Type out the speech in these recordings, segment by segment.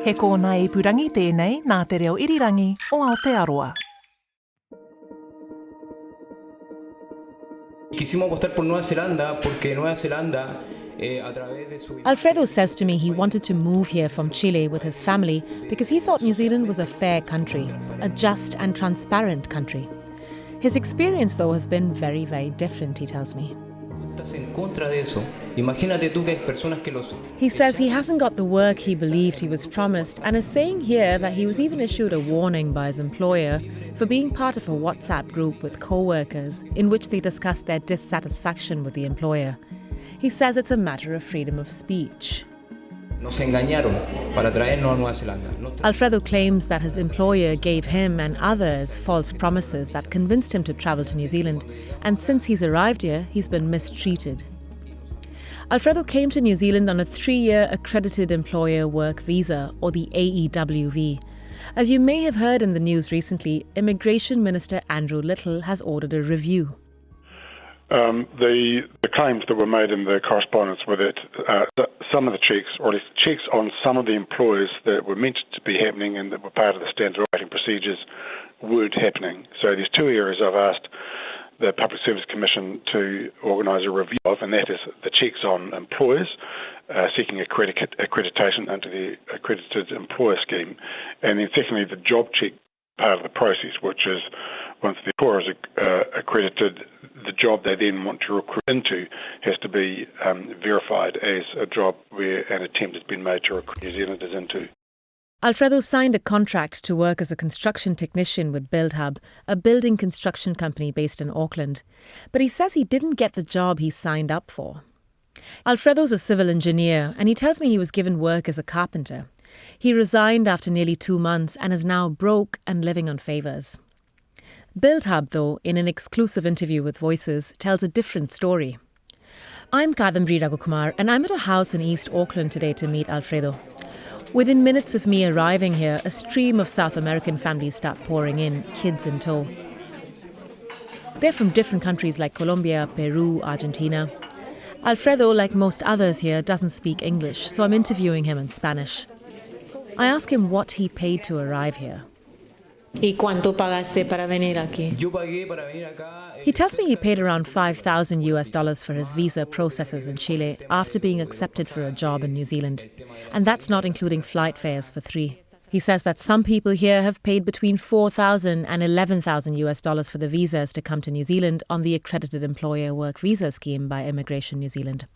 He kōna e purangi tēnei nā te reo irirangi o Aotearoa. Quisimos apostar por Nueva Zelanda porque Nueva Zelanda Alfredo says to me he wanted to move here from Chile with his family because he thought New Zealand was a fair country, a just and transparent country. His experience, though, has been very, very different, he tells me. He says he hasn't got the work he believed he was promised and is saying here that he was even issued a warning by his employer for being part of a WhatsApp group with co-workers in which they discussed their dissatisfaction with the employer. He says it's a matter of freedom of speech. Alfredo claims that his employer gave him and others false promises that convinced him to travel to New Zealand, and since he's arrived here, he's been mistreated. Alfredo came to New Zealand on a 3-year Accredited Employer Work Visa, or the AEWV. As you may have heard in the news recently, Immigration Minister Andrew Little has ordered a review. The claims that were made in the correspondence were that some of the checks, or at least checks on some of the employers that were meant to be happening and that were part of the standard operating procedures, weren't happening. So there's 2 areas I've asked the Public Service Commission to organise a review of, and that is the checks on employers seeking accreditation under the Accredited Employer Scheme, and then secondly the job check part of the process, which is once the employer is accredited, the job they then want to recruit into has to be verified as a job where an attempt has been made to recruit New Zealanders into. Alfredo signed a contract to work as a construction technician with BuildHub, a building construction company based in Auckland. But he says he didn't get the job he signed up for. Alfredo's a civil engineer, and he tells me he was given work as a carpenter. He resigned after nearly 2 months and is now broke and living on favours. BuildHub, though, in an exclusive interview with Voices, tells a different story. I'm Kadambri Raghukumar, and I'm at a house in East Auckland today to meet Alfredo. Within minutes of me arriving here, a stream of South American families start pouring in, kids in tow. They're from different countries like Colombia, Peru, Argentina. Alfredo, like most others here, doesn't speak English, so I'm interviewing him in Spanish. I ask him what he paid to arrive here. ¿Y cuánto pagaste para venir aquí? He tells me he paid around $5,000 for his visa processes in Chile after being accepted for a job in New Zealand. And that's not including flight fares for 3. He says that some people here have paid between $4,000 and $11,000 for the visas to come to New Zealand on the Accredited Employer Work Visa scheme by Immigration New Zealand.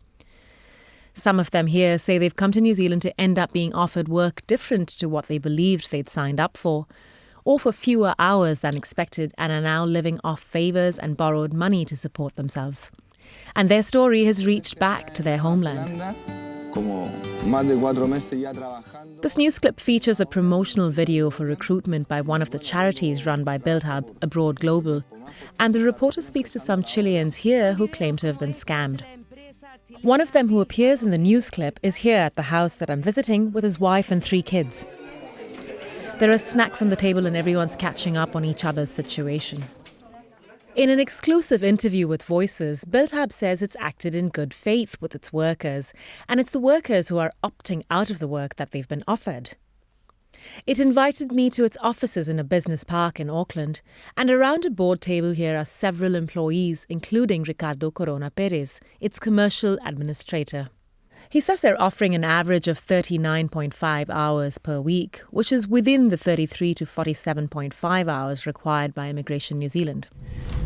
Some of them here say they've come to New Zealand to end up being offered work different to what they believed they'd signed up for, or for fewer hours than expected, and are now living off favours and borrowed money to support themselves. And their story has reached back to their homeland. This news clip features a promotional video for recruitment by one of the charities run by BuildHub, Abroad Global, and the reporter speaks to some Chileans here who claim to have been scammed. One of them who appears in the news clip is here at the house that I'm visiting with his wife and 3 kids. There are snacks on the table and everyone's catching up on each other's situation. In an exclusive interview with Voices, BuildHub says it's acted in good faith with its workers, and it's the workers who are opting out of the work that they've been offered. It invited me to its offices in a business park in Auckland, and around a board table here are several employees, including Ricardo Corona Perez, its commercial administrator. He says they're offering an average of 39.5 hours per week, which is within the 33 to 47.5 hours required by Immigration New Zealand.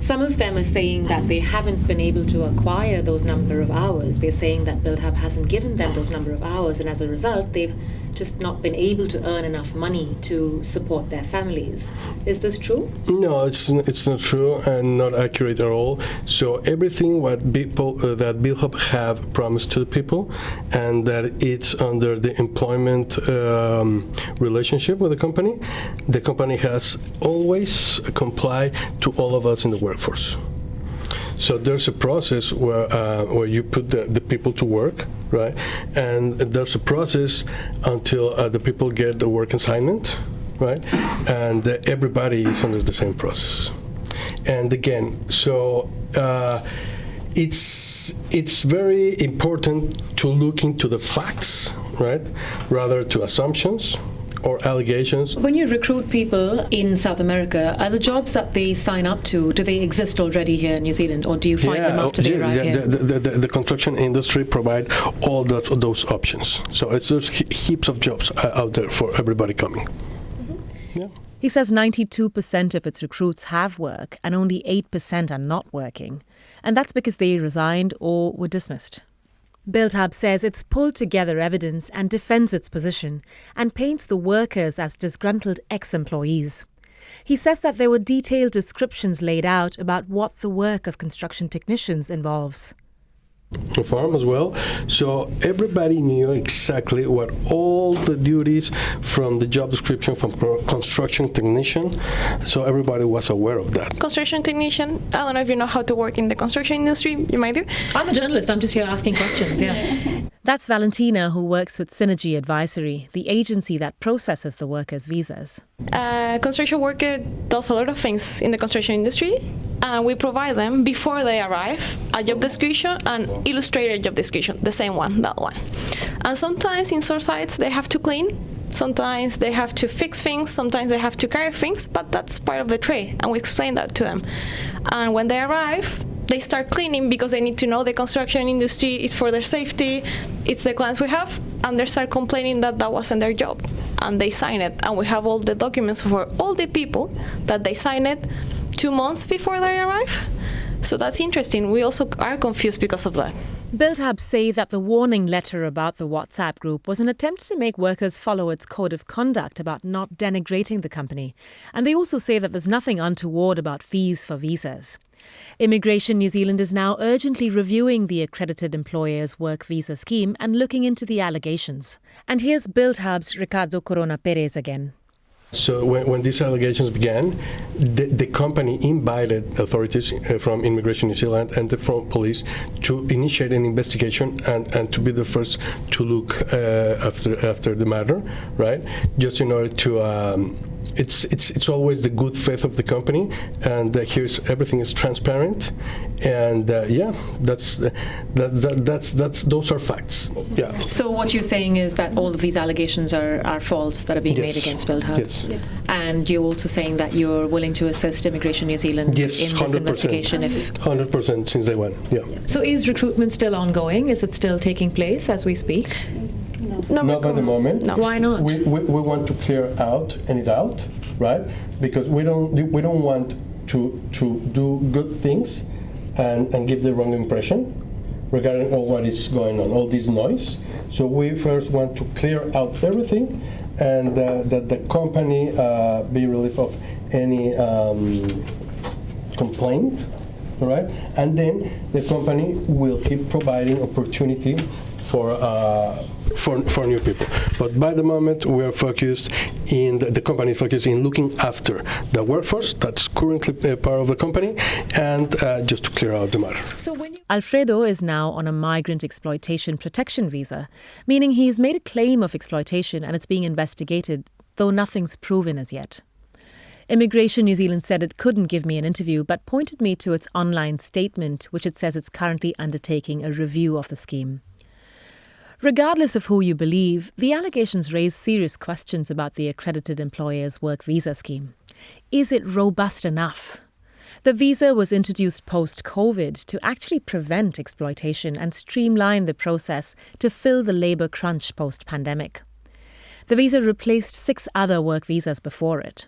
Some of them are saying that they haven't been able to acquire those number of hours. They're saying that BuildHub hasn't given them those number of hours, and as a result, they've just not been able to earn enough money to support their families. Is this true? No, it's not true and not accurate at all. So everything what people that BuildHub have promised to the people, and that it's under the employment relationship with the company has always complied to all of us in the workforce. So there's a process where you put the people to work, right? And there's a process until the people get the work assignment, right? And everybody is under the same process. And again, so it's very important to look into the facts right? Rather to assumptions or allegations. When you recruit people in South America, are the jobs that they sign up to, do they exist already here in New Zealand, or do you find them after they arrive here? The construction industry provide all those options. So there's heaps of jobs out there for everybody coming. Mm-hmm. Yeah. He says 92% of its recruits have work and only 8% are not working. And that's because they resigned or were dismissed. BuildHub says it's pulled together evidence and defends its position and paints the workers as disgruntled ex-employees. He says that there were detailed descriptions laid out about what the work of construction technicians involves. Farm as well. So everybody knew exactly what all the duties from the job description from construction technician. So everybody was aware of that. Construction technician, I don't know if you know how to work in the construction industry. You might do. I'm a journalist. I'm just here asking questions. Yeah. That's Valentina, who works with Synergy Advisory, the agency that processes the workers' visas. A construction worker does a lot of things in the construction industry, and we provide them before they arrive a job description and illustrated job description, the same one, that one. And sometimes in some sites they have to clean, sometimes they have to fix things, sometimes they have to carry things, but that's part of the trade, and we explain that to them. And when they arrive, they start cleaning because they need to know the construction industry is for their safety, it's the clients we have, and they start complaining that that wasn't their job. And they sign it, and we have all the documents for all the people that they sign it 2 months before they arrive. So that's interesting. We also are confused because of that. BuildHub say that the warning letter about the WhatsApp group was an attempt to make workers follow its code of conduct about not denigrating the company. And they also say that there's nothing untoward about fees for visas. Immigration New Zealand is now urgently reviewing the Accredited Employers Work Visa scheme and looking into the allegations. And here's BuildHub's Ricardo Corona Perez again. So when these allegations began, the company invited authorities from Immigration New Zealand and from police to initiate an investigation and to be the first to look after the matter, right? Just in order to, it's always the good faith of the company, and here's everything is transparent, and that's those are facts. Yeah. So what you're saying is that all of these allegations are false that are being made against BuildHub. Yes. Yeah. And you're also saying that you're willing to assist Immigration New Zealand in this 100%. investigation. 100% since day one. Yeah. So is recruitment still ongoing? Is it still taking place as we speak? No, not at the moment. No. Why not? We want to clear it out, right? Because we don't want to do good things and give the wrong impression regarding all what is going on, all this noise. So we first want to clear out everything, and that the company be relieved of any complaint, all right? And then the company will keep providing opportunity for new people. But by the moment, we are focused the company is focused in looking after the workforce that's currently part of the company, and just to clear out the matter. So Alfredo is now on a migrant exploitation protection visa, meaning he's made a claim of exploitation and it's being investigated, though nothing's proven as yet. Immigration New Zealand said it couldn't give me an interview, but pointed me to its online statement, which it says it's currently undertaking a review of the scheme. Regardless of who you believe, the allegations raise serious questions about the Accredited Employers Work Visa scheme. Is it robust enough? The visa was introduced post-COVID to actually prevent exploitation and streamline the process to fill the labour crunch post-pandemic. The visa replaced 6 other work visas before it.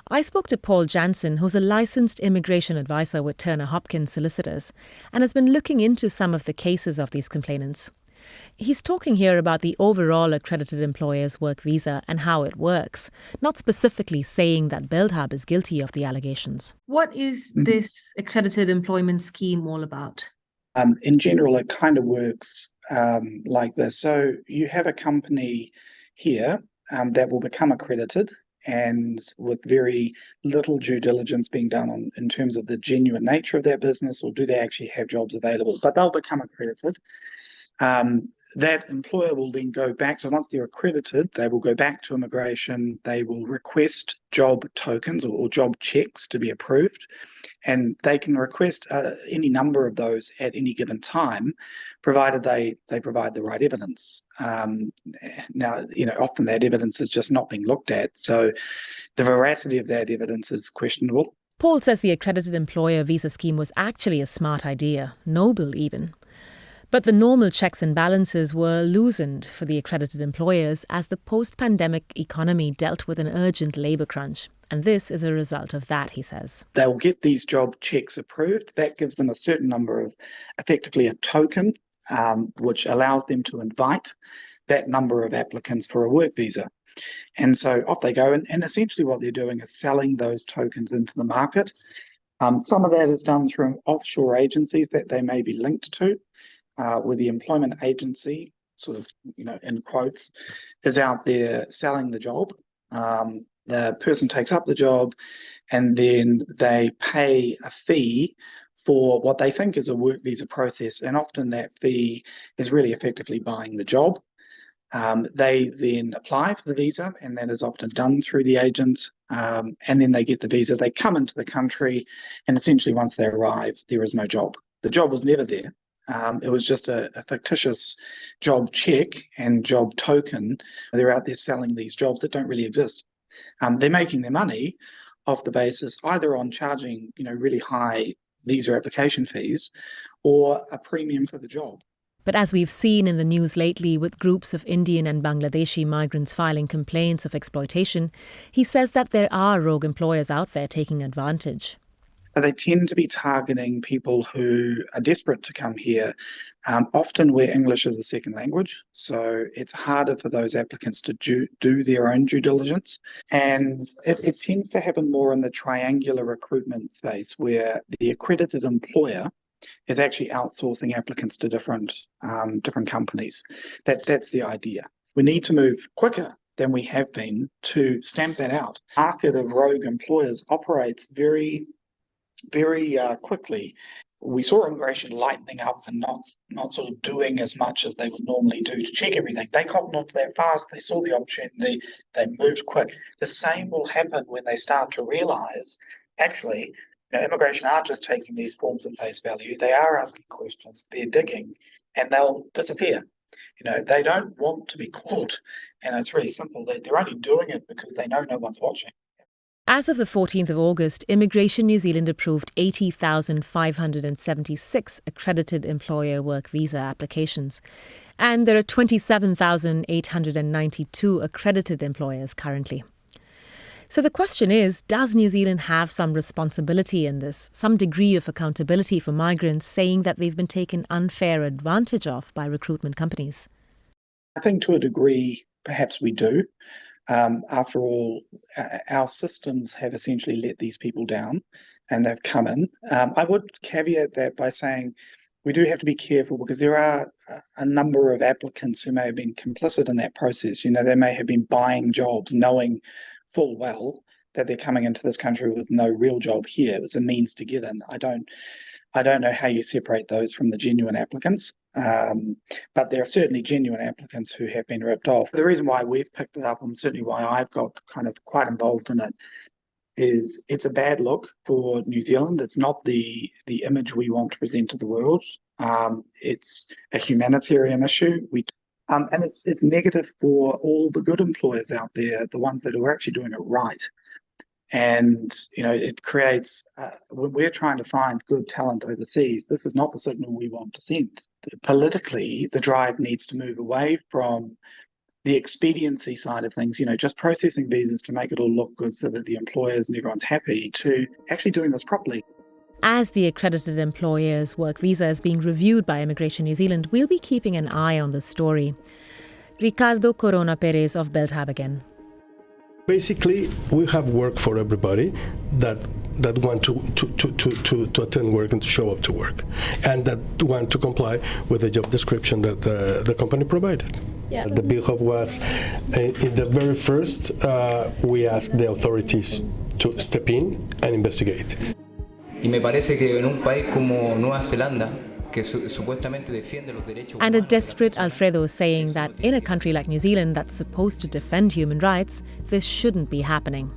I spoke to Paul Jansen, who's a licensed immigration advisor with Turner Hopkins Solicitors, and has been looking into some of the cases of these complainants. He's talking here about the overall Accredited Employers Work Visa and how it works, not specifically saying that BuildHub is guilty of the allegations. what is this accredited employment scheme all about? In general, it kind of works like this. So you have a company here that will become accredited, and with very little due diligence being done in terms of the genuine nature of their business, or do they actually have jobs available, but they'll become accredited. that employer will then go back. So once they're accredited, they will go back to immigration. They will request job tokens or job checks to be approved. And they can request any number of those at any given time, provided they provide the right evidence. Now, often that evidence is just not being looked at. So the veracity of that evidence is questionable. Paul says the accredited employer visa scheme was actually a smart idea, noble even. But the normal checks and balances were loosened for the accredited employers as the post-pandemic economy dealt with an urgent labour crunch. And this is a result of that, he says. They'll get these job checks approved. That gives them a certain number of, effectively a token, which allows them to invite that number of applicants for a work visa. And so off they go. And essentially what they're doing is selling those tokens into the market. Some of that is done through offshore agencies that they may be linked to. Where the employment agency, sort of, in quotes, is out there selling the job. The person takes up the job and then they pay a fee for what they think is a work visa process. And often that fee is really effectively buying the job. They then apply for the visa, and that is often done through the agent. And then they get the visa. They come into the country, and essentially once they arrive, there is no job. The job was never there. It was just a fictitious job check and job token. They're out there selling these jobs that don't really exist. They're making their money off the basis either on charging, really high visa application fees or a premium for the job. But as we've seen in the news lately with groups of Indian and Bangladeshi migrants filing complaints of exploitation, he says that there are rogue employers out there taking advantage. They tend to be targeting people who are desperate to come here, often where English is a second language. So it's harder for those applicants to do their own due diligence. And it tends to happen more in the triangular recruitment space, where the accredited employer is actually outsourcing applicants to different companies. That's the idea. We need to move quicker than we have been to stamp that out. The market of rogue employers operates very quickly. We saw immigration lightening up and not sort of doing as much as they would normally do to check everything. They cottoned onto that fast. They saw the opportunity. They moved quick. The same will happen when they start to realise, actually, immigration aren't just taking these forms at face value. They are asking questions. They're digging, and they'll disappear. They don't want to be caught, and it's really simple. They're only doing it because they know no one's watching. As of the 14th of August, Immigration New Zealand approved 80,576 accredited employer work visa applications. And there are 27,892 accredited employers currently. So the question is, does New Zealand have some responsibility in this, some degree of accountability for migrants saying that they've been taken unfair advantage of by recruitment companies? I think to a degree, perhaps we do. After all, our systems have essentially let these people down and they've come in. I would caveat that by saying we do have to be careful, because there are a number of applicants who may have been complicit in that process. They may have been buying jobs knowing full well that they're coming into this country with no real job here. It was a means to get in. I don't know how you separate those from the genuine applicants. But there are certainly genuine applicants who have been ripped off. The reason why we've picked it up, and certainly why I've got kind of quite involved in it, is it's a bad look for New Zealand. It's not the image we want to present to the world. It's a humanitarian issue. And it's negative for all the good employers out there, the ones that are actually doing it right. And, it creates, when we're trying to find good talent overseas, this is not the signal we want to send. Politically, the drive needs to move away from the expediency side of things, just processing visas to make it all look good so that the employers and everyone's happy, to actually doing this properly. As the Accredited Employers Work Visa is being reviewed by Immigration New Zealand, we'll be keeping an eye on this story. Ricardo Corona Perez of Belthab again. Basically, we have work for everybody that want to attend work and to show up to work, and that want to comply with the job description that the company provided. Yeah. The Bill Hub was, in the very first, we asked the authorities to step in and investigate. Y me parece que en un país como Nueva Zelanda, And a desperate Alfredo saying that in a country like New Zealand that's supposed to defend human rights, this shouldn't be happening.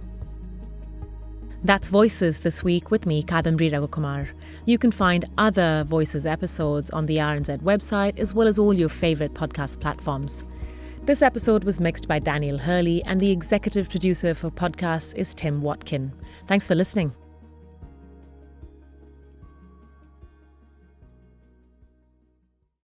That's Voices this week with me, Kadambri Raghukumar. You can find other Voices episodes on the RNZ website as well as all your favourite podcast platforms. This episode was mixed by Daniel Hurley and the executive producer for podcasts is Tim Watkin. Thanks for listening.